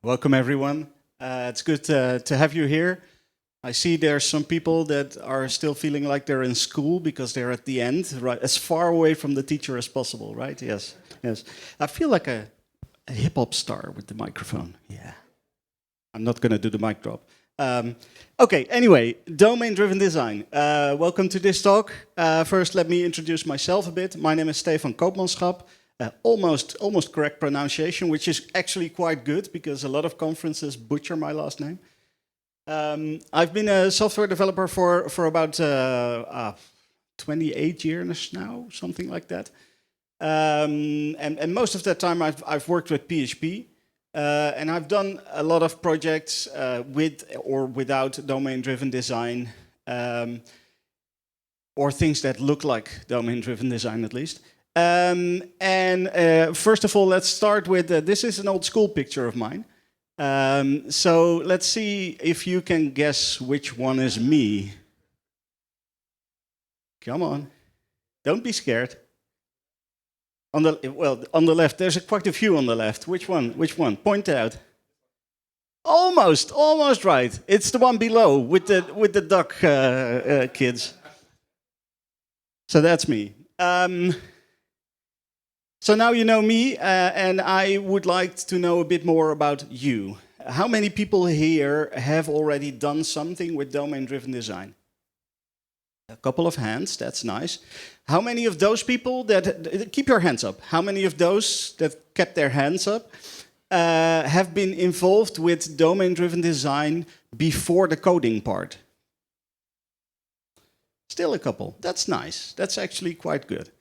Welcome, everyone. It's good to have you here. I see there's some people that are still feeling like they're in school because they're at the end, right, as far away from the teacher as possible, right? Yes, yes. I feel like a hip hop star with the microphone. Yeah. I'm not going to do the mic drop. Okay, anyway, domain-driven design. Welcome to this talk. First, let me introduce myself a bit. My name is Stefan Koopmanschap. Almost correct pronunciation, which is actually quite good because a lot of conferences butcher my last name. I've been a software developer for about 28 years now, something like that. And most of that time I've worked with PHP. And I've done a lot of projects with or without domain-driven design, or things that look like domain-driven design at least. First of all, let's start with, this is an old school picture of mine. So let's see if you can guess which one is me. Come on, don't be scared. On the left, there's quite a few on the left. Which one? Which one? Point out. Almost right. It's the one below with the duck kids. So that's me. So now you know me, and I would like to know a bit more about you. How many people here have already done something with domain-driven design? A couple of hands, that's nice. How many of those people that, keep your hands up, how many of those that kept their hands up have been involved with domain-driven design before the coding part? Still a couple, that's nice, that's actually quite good.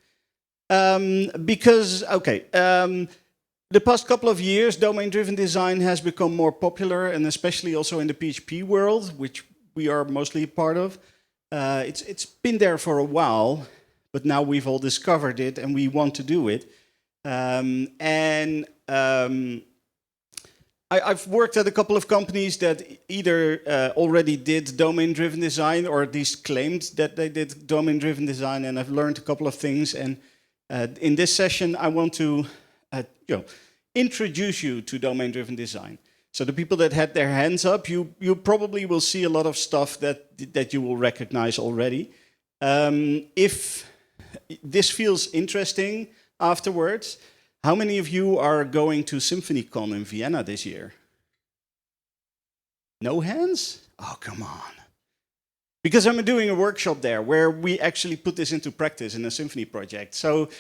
Because, okay, the past couple of years, domain-driven design has become more popular, and especially also in the PHP world, which we are mostly part of. It's been there for a while, but now we've all discovered it, and we want to do it. I've worked at a couple of companies that either already did domain-driven design, or at least claimed that they did domain-driven design, and I've learned a couple of things. And in this session, I want to introduce you to domain-driven design. So the people that had their hands up, you probably will see a lot of stuff that you will recognize already. If this feels interesting afterwards, how many of you are going to SymphonyCon in Vienna this year? No hands? Oh, come on. Because I'm doing a workshop there where we actually put this into practice in a symphony project. So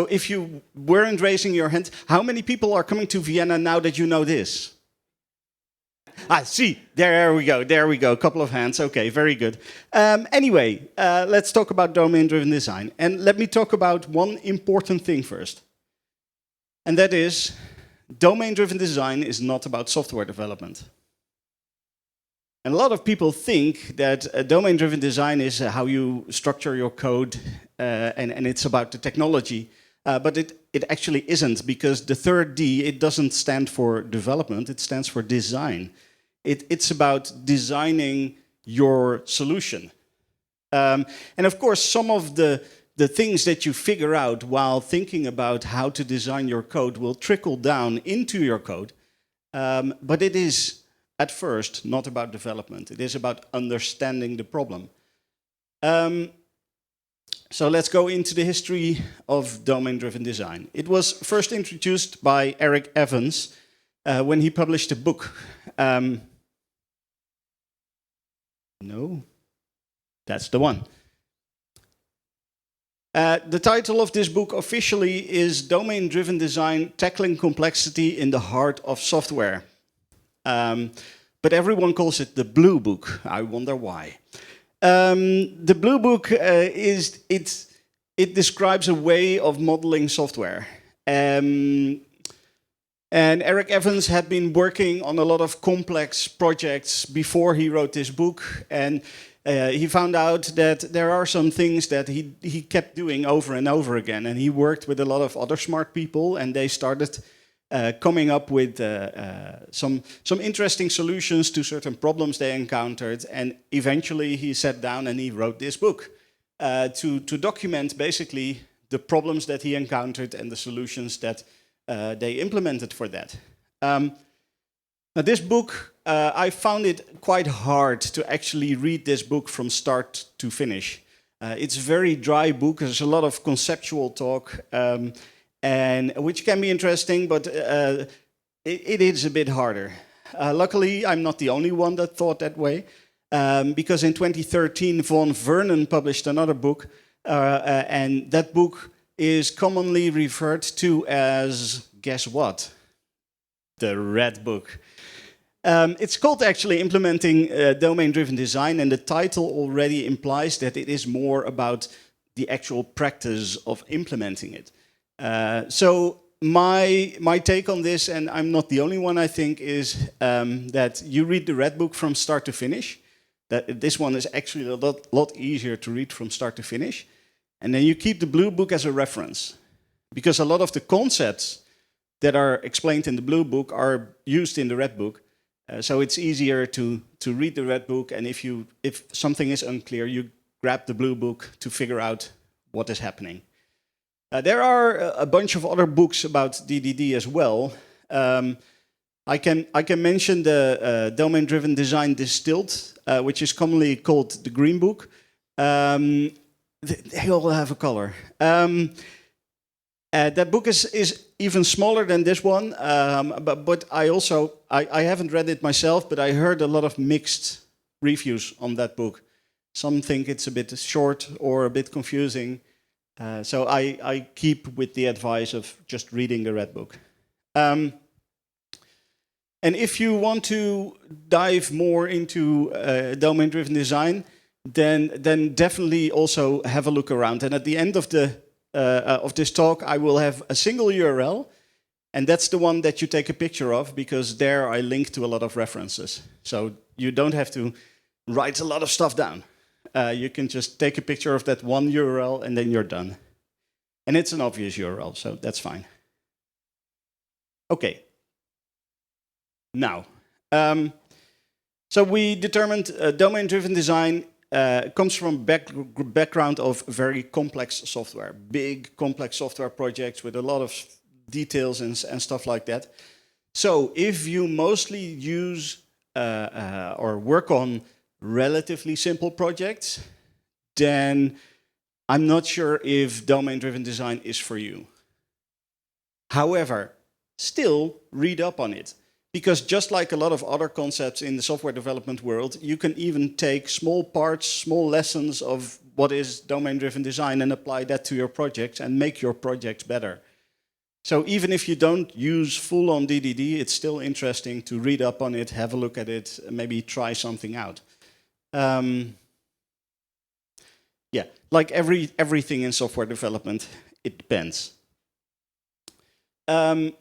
if you weren't raising your hand, how many people are coming to Vienna now that you know this? See, there we go, a couple of hands, okay, very good. Anyway, let's talk about domain-driven design. And let me talk about one important thing first. And that is, domain-driven design is not about software development. And a lot of people think that domain-driven design is how you structure your code, and it's about the technology. But it actually isn't, because the third D, it doesn't stand for development, it stands for design. It's about designing your solution. And of course, some of the things that you figure out while thinking about how to design your code will trickle down into your code. But it is, at first, not about development. It is about understanding the problem. So let's go into the history of domain-driven design. It was first introduced by Eric Evans when he published a book. No, that's the one. The title of this book officially is Domain-Driven Design, Tackling Complexity in the Heart of Software. But everyone calls it the Blue Book. I wonder why. The Blue Book it describes a way of modeling software. And Eric Evans had been working on a lot of complex projects before he wrote this book, and he found out that there are some things that he kept doing over and over again. And he worked with a lot of other smart people, and they started coming up with some interesting solutions to certain problems they encountered. And eventually he sat down and he wrote this book to document basically the problems that he encountered and the solutions that they implemented for that. Now, this book, I found it quite hard to actually read this book from start to finish. It's a very dry book. There's a lot of conceptual talk, and which can be interesting, but it is a bit harder. Luckily, I'm not the only one that thought that way, because in 2013, Von Vernon published another book, and that book is commonly referred to as, guess what? The Red Book. It's called actually Implementing Domain-Driven Design, and the title already implies that it is more about the actual practice of implementing it. So my take on this, and I'm not the only one, I think, is that you read the Red Book from start to finish. That this one is actually a lot easier to read from start to finish. And then you keep the Blue Book as a reference, because a lot of the concepts that are explained in the Blue Book are used in the Red Book. So it's easier to read the Red Book, and if something is unclear, you grab the Blue Book to figure out what is happening. There are a bunch of other books about DDD as well. I can mention the Domain-Driven Design Distilled, which is commonly called the Green Book. They all have a color. That book is even smaller than this one, but I haven't read it myself, but I heard a lot of mixed reviews on that book. Some think it's a bit short or a bit confusing, so I keep with the advice of just reading the Red Book. And if you want to dive more into domain-driven design, then definitely also have a look around. And at the end of this talk, I will have a single URL, and that's the one that you take a picture of, because there I link to a lot of references. So you don't have to write a lot of stuff down. You can just take a picture of that one URL, and then you're done. And it's an obvious URL, so that's fine. Okay. Now, so we determined domain-driven design comes from background of very complex software, big complex software projects with a lot of details and stuff like that. So if you mostly use or work on relatively simple projects, then I'm not sure if domain-driven design is for you. However, still read up on it. Because just like a lot of other concepts in the software development world, you can even take small parts, small lessons of what is domain-driven design and apply that to your projects and make your projects better. So even if you don't use full-on DDD, it's still interesting to read up on it, have a look at it, maybe try something out. Yeah, like everything in software development, it depends.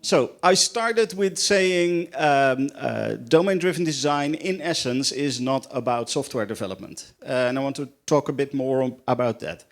So I started with saying domain-driven design, in essence, is not about software development. And I want to talk a bit more about that.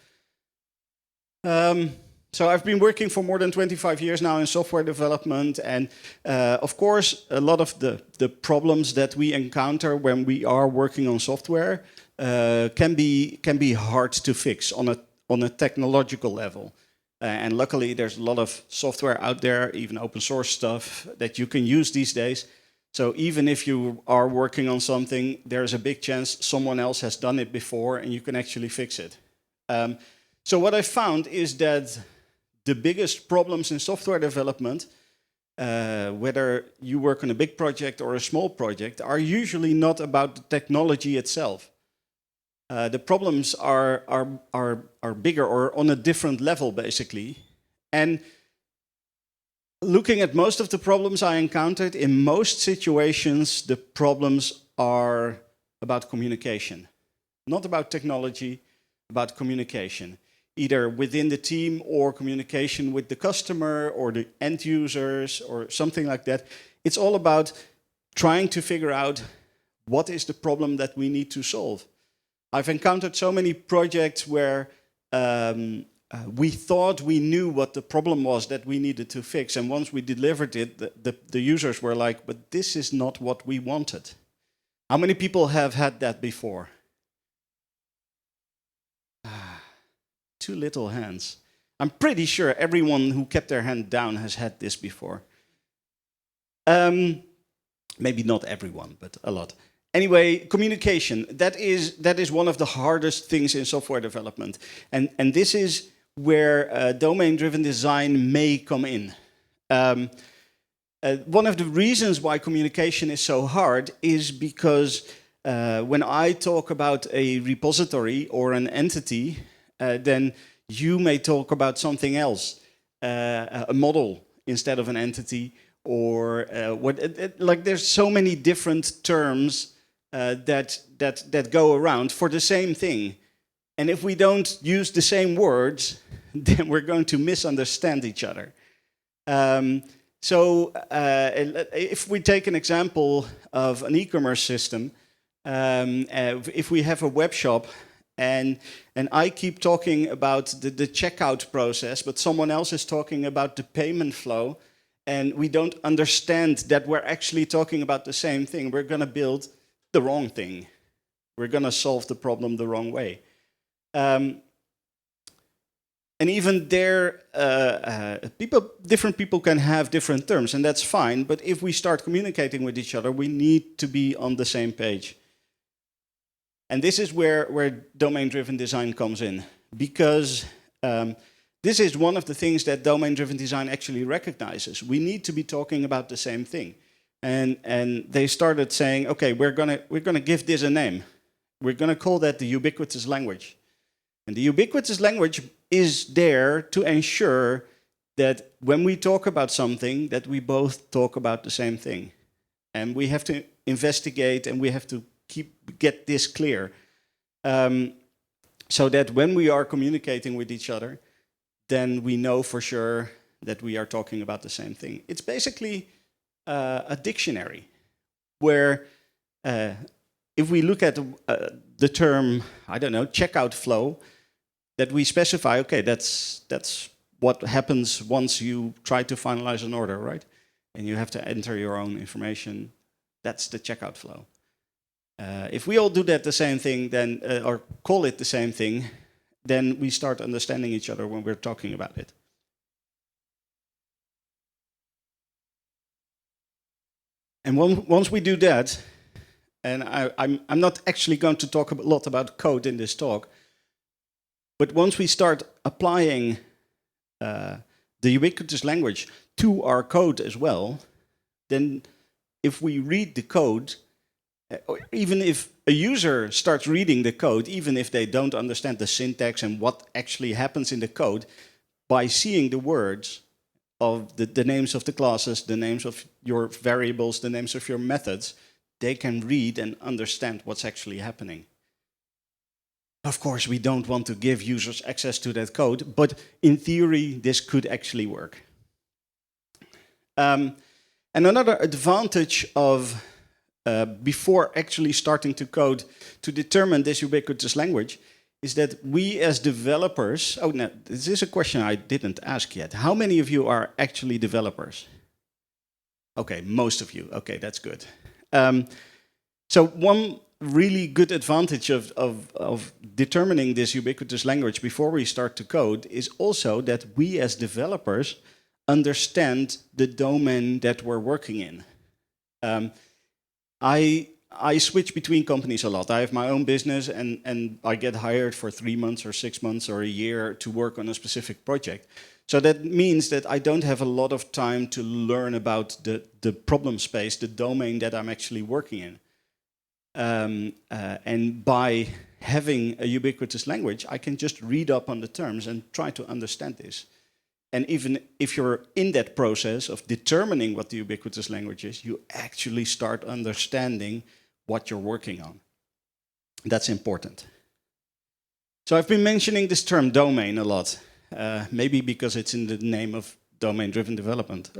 So I've been working for more than 25 years now in software development. And of course, a lot of the problems that we encounter when we are working on software can be hard to fix on a technological level. And luckily, there's a lot of software out there, even open source stuff, that you can use these days. So even if you are working on something, there's a big chance someone else has done it before and you can actually fix it. So what I found is that the biggest problems in software development, whether you work on a big project or a small project, are usually not about the technology itself. The problems are bigger or on a different level, basically. And looking at most of the problems I encountered, in most situations, the problems are about communication. Not about technology, about communication. Either within the team or communication with the customer or the end users or something like that. It's all about trying to figure out what is the problem that we need to solve. I've encountered so many projects where we thought we knew what the problem was that we needed to fix. And once we delivered it, the users were like, but this is not what we wanted. How many people have had that before? Two little hands. I'm pretty sure everyone who kept their hand down has had this before. Maybe not everyone, but a lot. Anyway, communication, that is one of the hardest things in software development. And this is where domain-driven design may come in. One of the reasons why communication is so hard is because when I talk about a repository or an entity, then you may talk about something else, a model instead of an entity, or like there's so many different terms that go around for the same thing. And if we don't use the same words, then we're going to misunderstand each other. So if we take an example of an e-commerce system, if we have a web shop and I keep talking about the checkout process, but someone else is talking about the payment flow, and we don't understand that we're actually talking about the same thing, we're going to build the wrong thing. We're going to solve the problem the wrong way. And even there, different people can have different terms, and that's fine. But if we start communicating with each other, we need to be on the same page. And this is where domain-driven design comes in, because this is one of the things that domain-driven design actually recognizes. We need to be talking about the same thing. And they started saying, okay, we're gonna give this a name. We're gonna call that the ubiquitous language. And the ubiquitous language is there to ensure that when we talk about something, that we both talk about the same thing. And we have to investigate, and we have to get this clear, so that when we are communicating with each other, then we know for sure that we are talking about the same thing. It's basically a dictionary, where if we look at the term, I don't know, checkout flow, that we specify, okay, that's what happens once you try to finalize an order, right? And you have to enter your own information. That's the checkout flow. If we all do that the same thing, then or call it the same thing, then we start understanding each other when we're talking about it. And once we do that, and I'm not actually going to talk a lot about code in this talk, but once we start applying the ubiquitous language to our code as well, then if we read the code, even if a user starts reading the code, even if they don't understand the syntax and what actually happens in the code, by seeing the words of the names of the classes, the names of your variables, the names of your methods, they can read and understand what's actually happening. Of course, we don't want to give users access to that code, but in theory, this could actually work. And another advantage of before actually starting to code to determine this ubiquitous language is that we as developers, oh no, this is a question I didn't ask yet. How many of you are actually developers? Okay, most of you, okay, that's good. So one really good advantage of determining this ubiquitous language before we start to code is also that we as developers understand the domain that we're working in. I switch between companies a lot. I have my own business, and I get hired for 3 months or 6 months or a year to work on a specific project. So that means that I don't have a lot of time to learn about the problem space, the domain that I'm actually working in. And by having a ubiquitous language, I can just read up on the terms and try to understand this. And even if you're in that process of determining what the ubiquitous language is, you actually start understanding what you're working on. That's important. So I've been mentioning this term domain a lot, maybe because it's in the name of domain-driven development,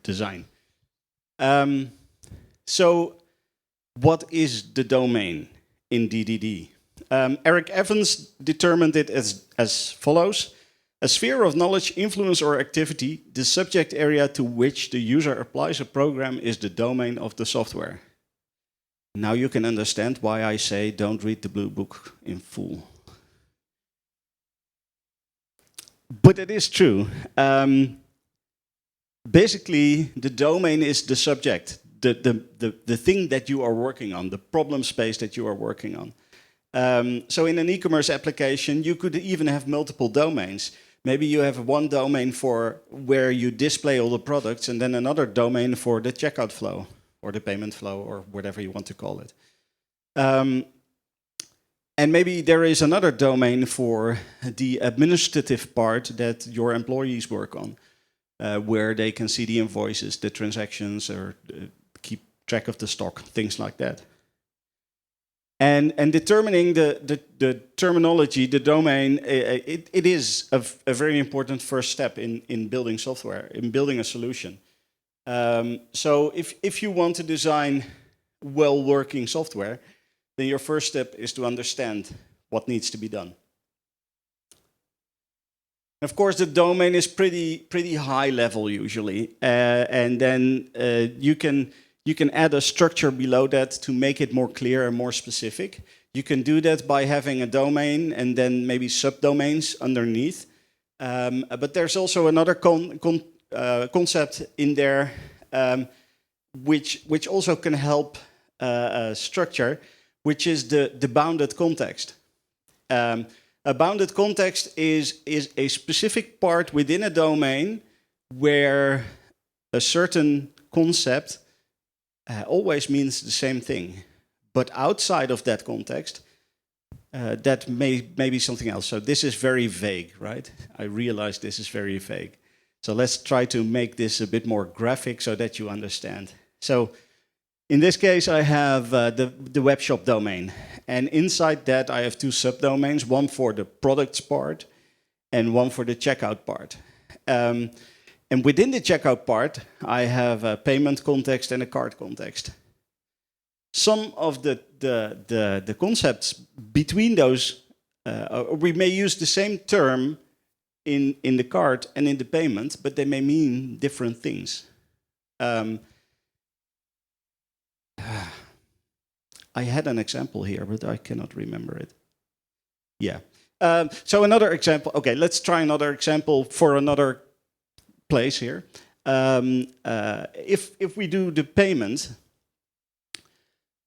design. So what is the domain in DDD? Eric Evans determined it as follows. A sphere of knowledge, influence, or activity, the subject area to which the user applies a program is the domain of the software. Now you can understand why I say don't read the blue book in full. But it is true. Basically, the domain is the subject. the thing that you are working on, the problem space that you are working on. So in an e-commerce application, you could even have multiple domains. Maybe you have one domain for where you display all the products, and then another domain for the checkout flow, or the payment flow, or whatever you want to call it. And maybe there is another domain for the administrative part that your employees work on, where they can see the invoices, the transactions, or keep track of the stock, things like that. And determining the terminology, the domain, it is a very important first step in building software, in building a solution. So if you want to design well-working software, then your first step is to understand what needs to be done. Of course, the domain is pretty high level usually, and then you can add a structure below that to make it more clear and more specific. You can do that by having a domain and then maybe subdomains underneath. But there's also another concept in there which also can help structure, which is the bounded context. A bounded context is a specific part within a domain where a certain concept always means the same thing. But outside of that context, that may be something else. So this is very vague, right? I realize this is very vague. So let's try to make this a bit more graphic so that you understand. So in this case, I have the web shop domain. And inside that, I have two subdomains, one for the products part and one for the checkout part. And within the checkout part, I have a payment context and a cart context. Some of the concepts between those, we may use the same term in the cart and in the payment, but they may mean different things. I had an example here, but I cannot remember it. Yeah. So another example. Okay, let's try another example for another place here. If we do the payment,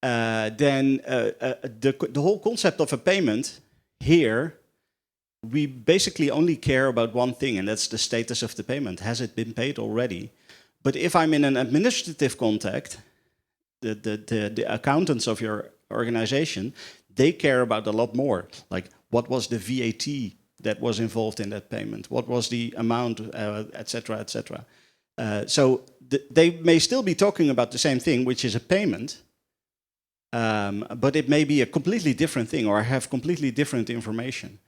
then the whole concept of a payment here, we basically only care about one thing, and that's the status of the payment. Has it been paid already? But if I'm in an administrative context, the accountants of your organization, they care about a lot more. Like, what was the VAT that was involved in that payment? What was the amount, et cetera, et cetera. So they may still be talking about the same thing, which is a payment, but it may be a completely different thing or have completely different information.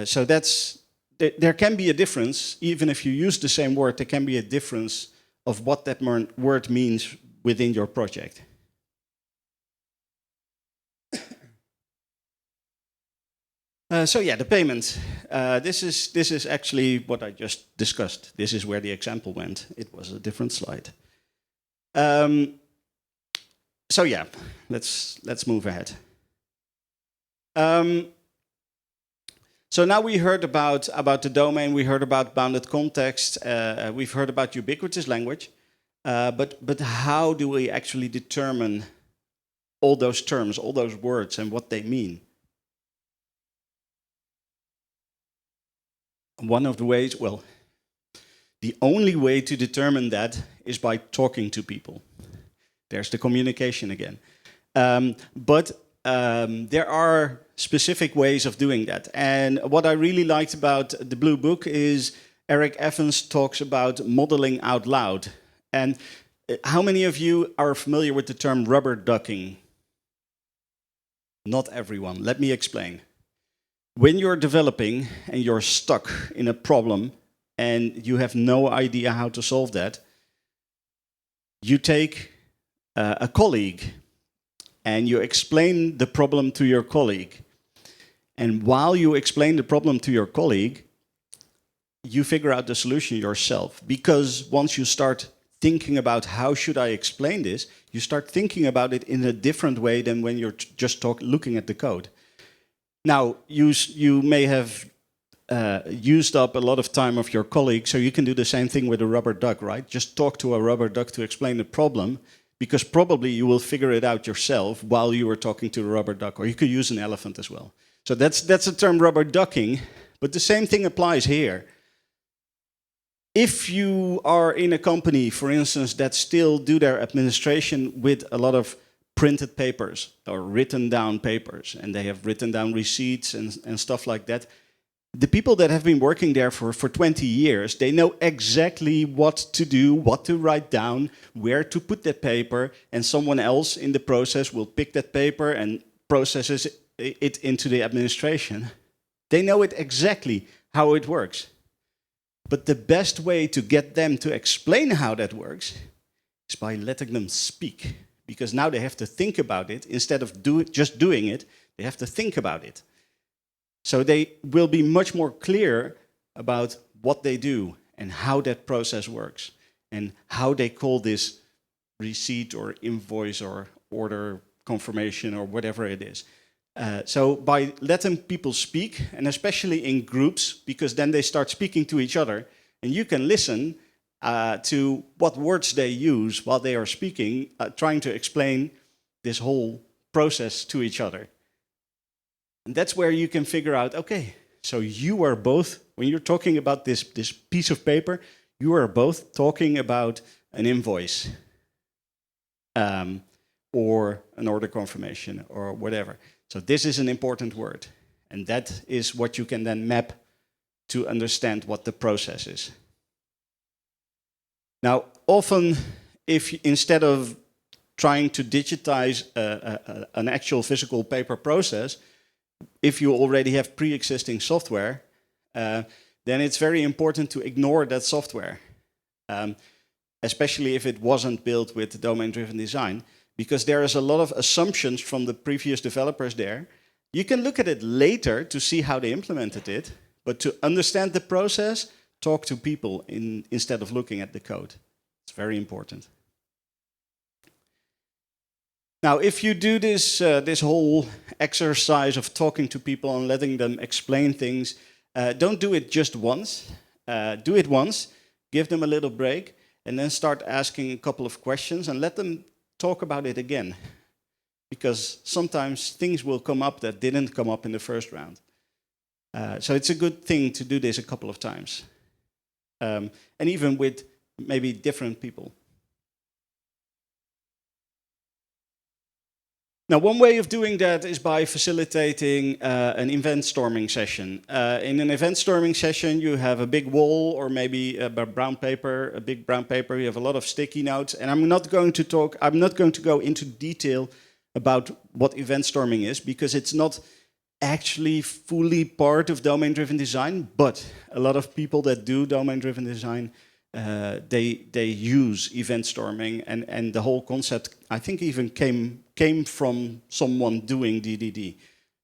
So there can be a difference, even if you use the same word, there can be a difference of what that word means within your project. So yeah, the payment. This is actually what I just discussed. This is where the example went. It was a different slide. So yeah, let's move ahead. So now we heard about the domain. We heard about bounded context. We've heard about ubiquitous language. But how do we actually determine all those terms, all those words, and what they mean? One of the ways, well, the only way to determine that is by talking to people. There's the communication again. But there are specific ways of doing that. And what I really liked about the Blue Book is Eric Evans talks about modeling out loud. And how many of you are familiar with the term rubber ducking? Not everyone. Let me explain. When you're developing and you're stuck in a problem and you have no idea how to solve that, you take a colleague and you explain the problem to your colleague. And while you explain the problem to your colleague, you figure out the solution yourself. Because once you start thinking about how should I explain this, you start thinking about it in a different way than when you're just looking at the code. Now, you may have used up a lot of time of your colleague, so you can do the same thing with a rubber duck, right? Just talk to a rubber duck to explain the problem. because probably you will figure it out yourself while you are talking to the rubber duck, or you could use an elephant as well. So that's the term rubber ducking, but the same thing applies here. If you are in a company, for instance, that still do their administration with a lot of printed papers or written down papers, and they have written down receipts and stuff like that, the people that have been working there for 20 years, they know exactly what to do, what to write down, where to put that paper, and someone else in the process will pick that paper and processes it into the administration. They know it exactly how it works. But the best way to get them to explain how that works is by letting them speak. Because now they have to think about it. Instead of just doing it, they have to think about it. So they will be much more clear about what they do and how that process works and how they call this receipt or invoice or order confirmation or whatever it is. So by letting people speak, and especially in groups, because then they start speaking to each other, and you can listen to what words they use while they are speaking, trying to explain this whole process to each other. And that's where you can figure out, okay, so you are both, when you're talking about this piece of paper, you are both talking about an invoice or an order confirmation or whatever. So this is an important word. And that is what you can then map to understand what the process is. Now, often, if instead of trying to digitize an actual physical paper process, if you already have pre-existing software, then it's very important to ignore that software, especially if it wasn't built with domain-driven design, because there is a lot of assumptions from the previous developers there. You can look at it later to see how they implemented it, but to understand the process, talk to people instead of looking at the code. It's very important. Now, if you do this whole exercise of talking to people and letting them explain things, don't do it just once. Do it once, give them a little break, and then start asking a couple of questions and let them talk about it again. Because sometimes things will come up that didn't come up in the first round. So it's a good thing to do this a couple of times. And even with maybe different people. Now, one way of doing that is by facilitating an event storming session. In an event storming session, you have a big wall or maybe a brown paper, a big brown paper. You have a lot of sticky notes, and I'm not going to go into detail about what event storming is because it's not actually fully part of domain-driven design. But a lot of people that do domain-driven design, they use event storming, and the whole concept, I think, even came from someone doing DDD.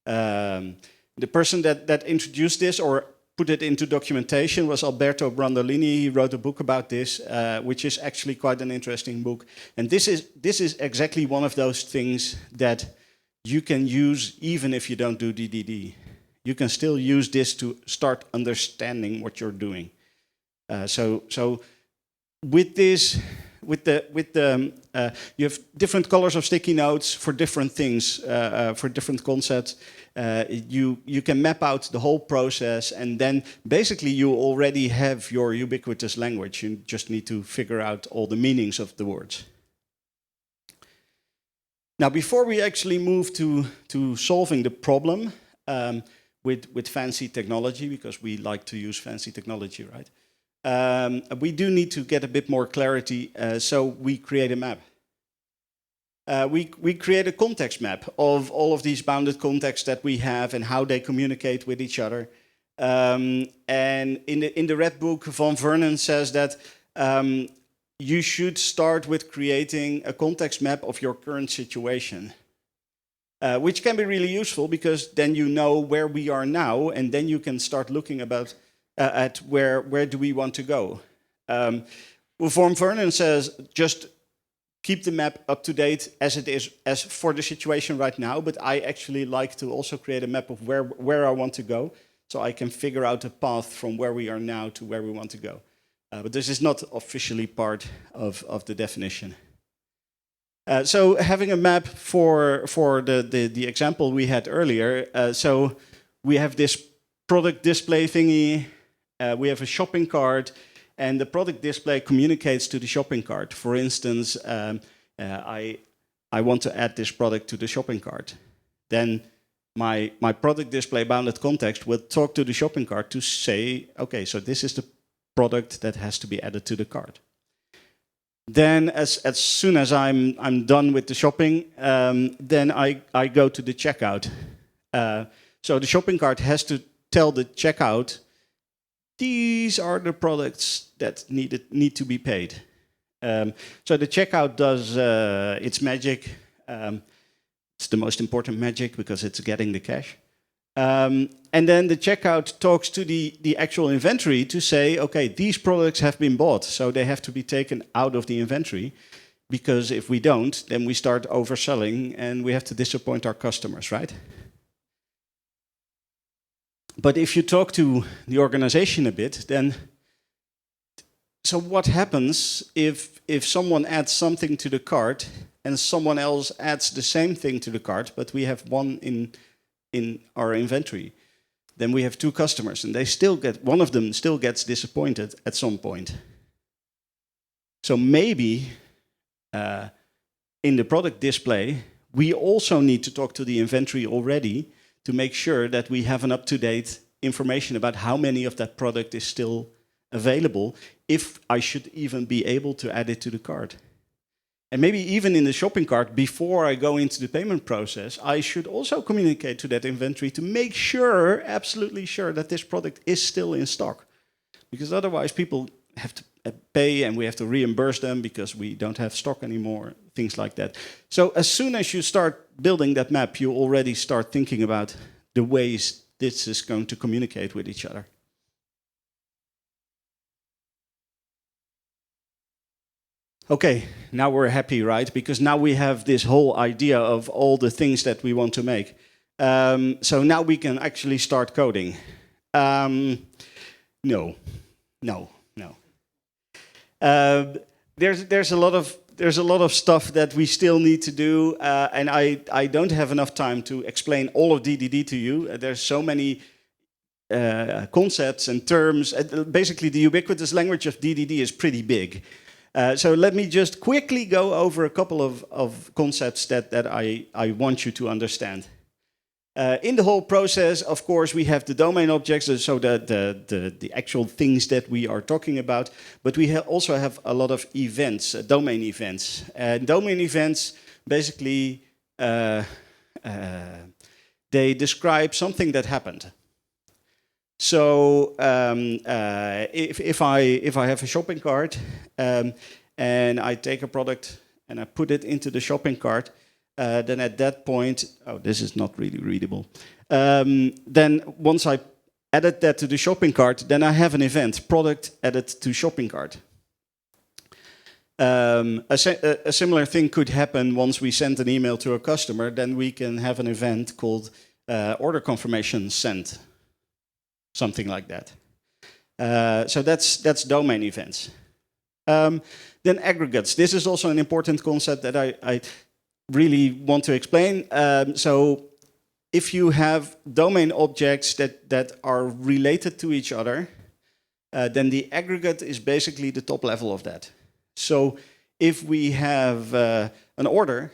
The person that introduced this or put it into documentation was Alberto Brandolini. He wrote a book about this, which is actually quite an interesting book. And this is exactly one of those things that you can use even if you don't do DDD. You can still use this to start understanding what you're doing. So with this, you have different colors of sticky notes for different things, for different concepts. You can map out the whole process, and then basically you already have your ubiquitous language. You just need to figure out all the meanings of the words. Now, before we actually move to solving the problem with fancy technology, because we like to use fancy technology, right? We do need to get a bit more clarity, so we create a map. We create a context map of all of these bounded contexts that we have and how they communicate with each other. And in the Red Book, Von Vernon says that you should start with creating a context map of your current situation, which can be really useful because then you know where we are now, and then you can start looking at where do we want to go. Von Vernon says just keep the map up to date as it is as for the situation right now, but I actually like to also create a map of where I want to go, so I can figure out a path from where we are now to where we want to go. But this is not officially part of the definition. So having a map for the example we had earlier, so we have this product display thingy, we have a shopping cart, and the product display communicates to the shopping cart. For instance, I want to add this product to the shopping cart. Then my product display bounded context will talk to the shopping cart to say, okay, so this is the product that has to be added to the cart. Then as soon as I'm done with the shopping, then I go to the checkout. So the shopping cart has to tell the checkout, these are the products that need to be paid. So the checkout does its magic. It's the most important magic because it's getting the cash. And then the checkout talks to the actual inventory to say, okay, these products have been bought, so they have to be taken out of the inventory, because if we don't, then we start overselling and we have to disappoint our customers, right? But if you talk to the organization a bit, then so what happens if someone adds something to the cart and someone else adds the same thing to the cart, but we have one in our inventory? Then we have two customers, and one of them still gets disappointed at some point. So maybe in the product display, we also need to talk to the inventory already to make sure that we have an up-to-date information about how many of that product is still available, if I should even be able to add it to the cart. And maybe even in the shopping cart, before I go into the payment process, I should also communicate to that inventory to make sure, absolutely sure, that this product is still in stock. Because otherwise people have to pay and we have to reimburse them because we don't have stock anymore, things like that. So as soon as you start building that map, you already start thinking about the ways this is going to communicate with each other. Okay, now we're happy, right? Because now we have this whole idea of all the things that we want to make. So now we can actually start coding. No. There's a lot of stuff that we still need to do, and I don't have enough time to explain all of DDD to you. There's so many concepts and terms. Basically, the ubiquitous language of DDD is pretty big. So let me just quickly go over a couple of concepts that I want you to understand. In the whole process, of course, we have the domain objects, so the actual things that we are talking about, but we also have a lot of events, domain events. Domain events, basically, they describe something that happened. So if I have a shopping cart and I take a product and I put it into the shopping cart, then at that point, oh, this is not really readable. Then once I added that to the shopping cart, then I have an event, product added to shopping cart. A similar thing could happen once we send an email to a customer, then we can have an event called order confirmation sent. Something like that. So that's domain events. Then aggregates. This is also an important concept that I really want to explain. So if you have domain objects that are related to each other, then the aggregate is basically the top level of that. So if we have an order,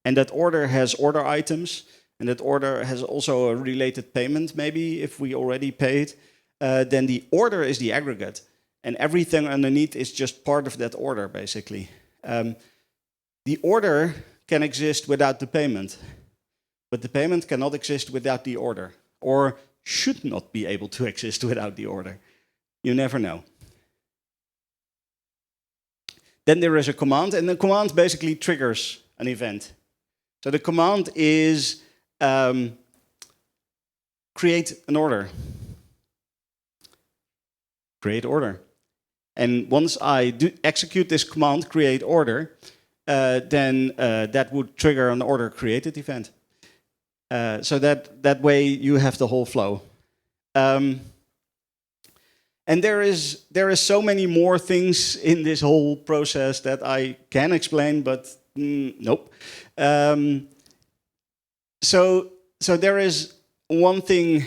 and that order has order items, and that order has also a related payment, maybe if we already paid, then the order is the aggregate. And everything underneath is just part of that order, basically. The order can exist without the payment, but the payment cannot exist without the order, or should not be able to exist without the order. You never know. Then there is a command, and the command basically triggers an event. So the command is create an order. Create order. And once I execute this command, create order, then that would trigger an order created event. So that way you have the whole flow. And there is so many more things in this whole process that I can explain, but Nope. So there is one thing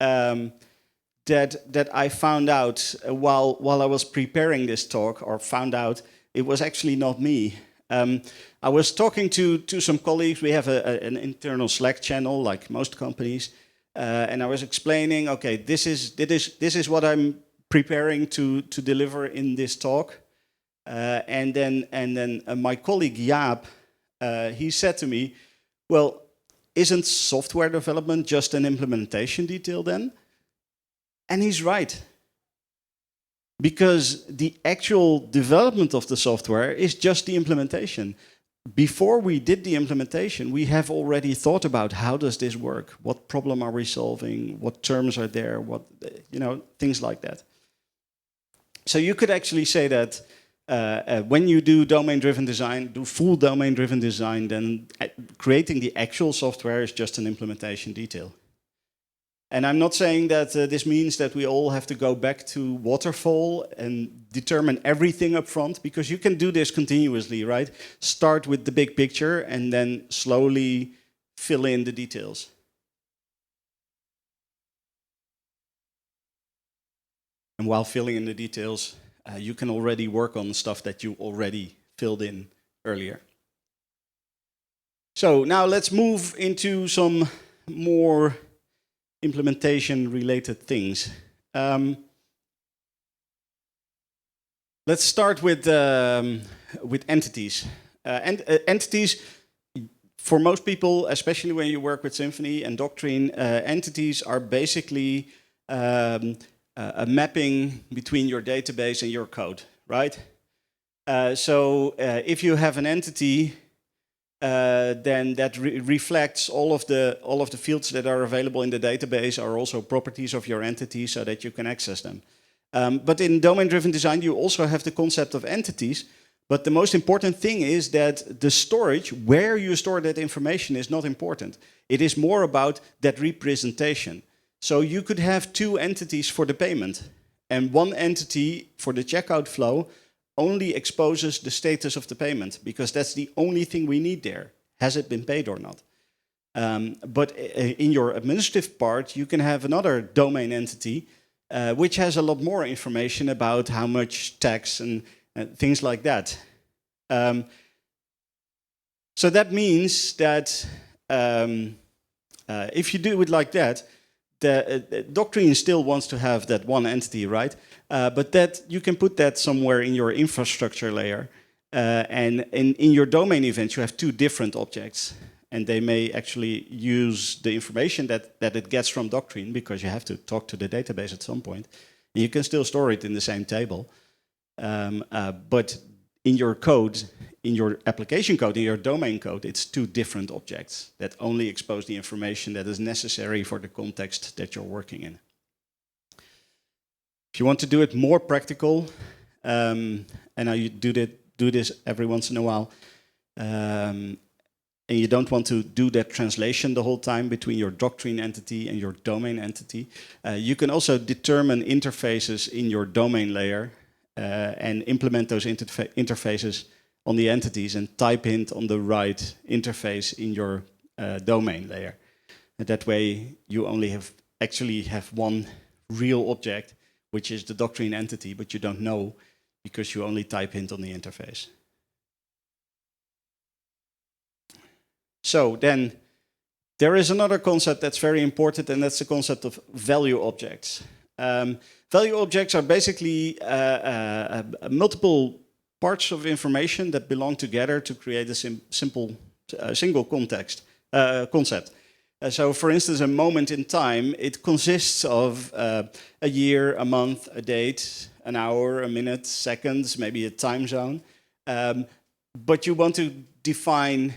that I found out while I was preparing this talk, or found out it was actually not me. I was talking to some colleagues. We have an internal Slack channel, like most companies, and I was explaining, okay, this is what I'm preparing to deliver in this talk, and then my colleague Jaap, he said to me, well, isn't software development just an implementation detail then? And he's right. Because the actual development of the software is just the implementation. Before we did the implementation, we have already thought about how does this work? What problem are we solving? What terms are there? What, things like that. So you could actually say that when you do domain-driven design, do full domain-driven design, then creating the actual software is just an implementation detail. And I'm not saying that this means that we all have to go back to waterfall and determine everything up front, because you can do this continuously, right? Start with the big picture and then slowly fill in the details. And while filling in the details, you can already work on stuff that you already filled in earlier. So now let's move into some more implementation-related things. Let's start with entities. Entities, for most people, especially when you work with Symfony and Doctrine, entities are basically a mapping between your database and your code, right? So if you have an entity, then that reflects all of the fields that are available in the database are also properties of your entity, so that you can access them. But in domain-driven design, you also have the concept of entities. But the most important thing is that the storage, where you store that information, is not important. It is more about that representation. So you could have two entities for the payment, and one entity for the checkout flow only exposes the status of the payment, because that's the only thing we need there. Has it been paid or not? But in your administrative part, you can have another domain entity, which has a lot more information about how much tax and things like that. So that means that if you do it like that, the Doctrine still wants to have that one entity, right? But that you can put that somewhere in your infrastructure layer. And in your domain events, you have two different objects. And they may actually use the information that it gets from Doctrine, because you have to talk to the database at some point. And you can still store it in the same table. But in your code, in your application code, in your domain code, it's two different objects that only expose the information that is necessary for the context that you're working in. If you want to do it more practical, and I do this every once in a while, and you don't want to do that translation the whole time between your Doctrine entity and your domain entity, you can also determine interfaces in your domain layer and implement those interfaces on the entities and type hint on the right interface in your domain layer. And that way you only actually have one real object, which is the Doctrine entity, but you don't know because you only type hint on the interface. So then there is another concept that's very important, and that's the concept of value objects. Value objects are basically multiple parts of information that belong together to create a single concept. So for instance, a moment in time, it consists of a year, a month, a date, an hour, a minute, seconds, maybe a time zone. But you want to define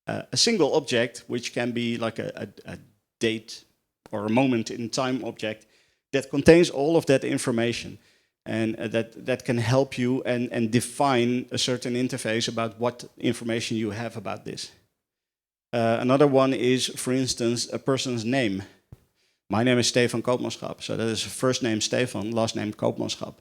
a single object, which can be like a date or a moment in time object, that contains all of that information. And that can help you and define a certain interface about what information you have about this. Another one is, for instance, a person's name. My name is Stefan Koopmanschap, so that is first name Stefan, last name Koopmanschap.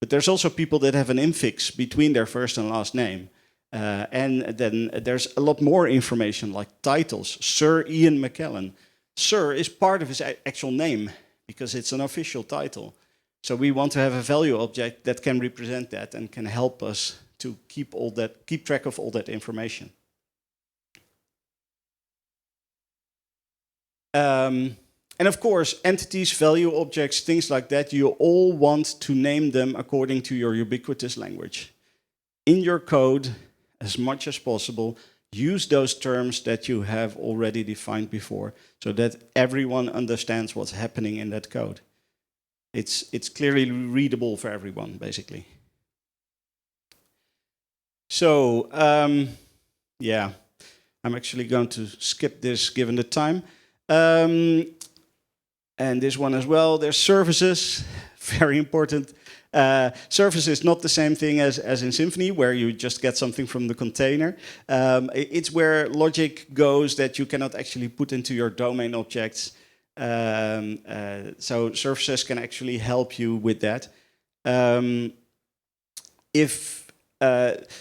But there's also people that have an infix between their first and last name. And then there's a lot more information like titles. Sir Ian McKellen. Sir is part of his actual name because it's an official title. So we want to have a value object that can represent that and can help us to keep track of all that information. And of course, entities, value objects, things like that, you all want to name them according to your ubiquitous language. In your code, as much as possible, use those terms that you have already defined before so that everyone understands what's happening in that code. It's clearly readable for everyone, basically. So, yeah, I'm actually going to skip this given the time. And this one as well, there's services, very important. Service is not the same thing as in Symfony, where you just get something from the container. It's where logic goes that you cannot actually put into your domain objects. So services can actually help you with that.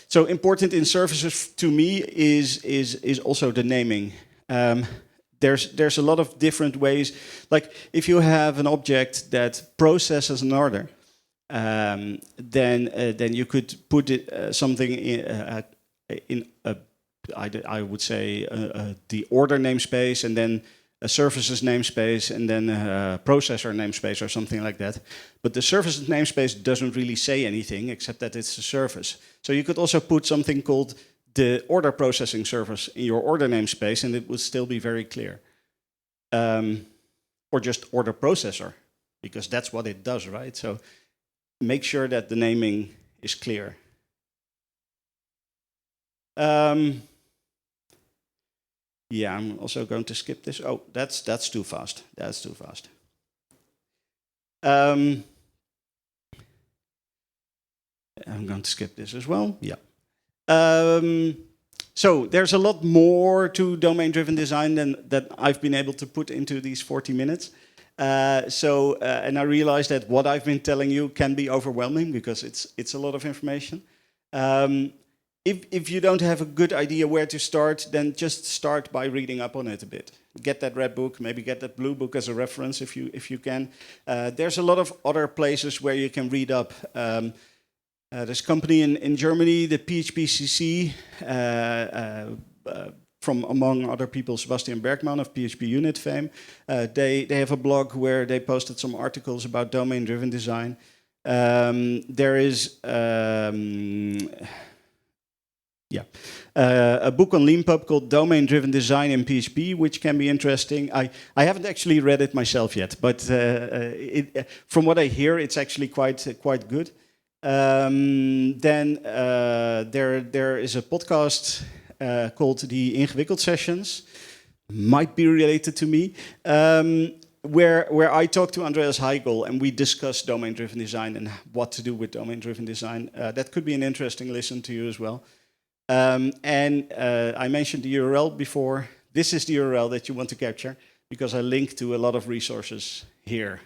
So important in services to me is also the naming. There's a lot of different ways. Like if you have an object that processes an order, then you could put it something in I would say the order namespace, and then a services namespace, and then a processor namespace or something like that. But the services namespace doesn't really say anything except that it's a service. So you could also put something called the order processing service in your order namespace, and it would still be very clear. Or just order processor, because that's what it does, right? So make sure that the naming is clear. Yeah, I'm also going to skip this. Oh, that's too fast. That's too fast. I'm going to skip this as well. Yeah. So there's a lot more to domain-driven design than that I've been able to put into these 40 minutes. And I realized that what I've been telling you can be overwhelming because it's a lot of information. If you don't have a good idea where to start, then just start by reading up on it a bit. Get that red book, maybe get that blue book as a reference if you can. There's a lot of other places where you can read up. There's a company in Germany, the PHPCC, from among other people, Sebastian Bergman of PHP Unit fame. They have a blog where they posted some articles about domain-driven design. There is a book on LeanPub called Domain-Driven Design in PHP, which can be interesting. I haven't actually read it myself yet, but from what I hear, it's actually quite good. Then there is a podcast called the Ingewikkeld Sessions, might be related to me, where I talk to Andreas Heigl and we discuss domain-driven design and what to do with domain-driven design. That could be an interesting listen to you as well. I mentioned the URL before. This is the URL that you want to capture because I link to a lot of resources here.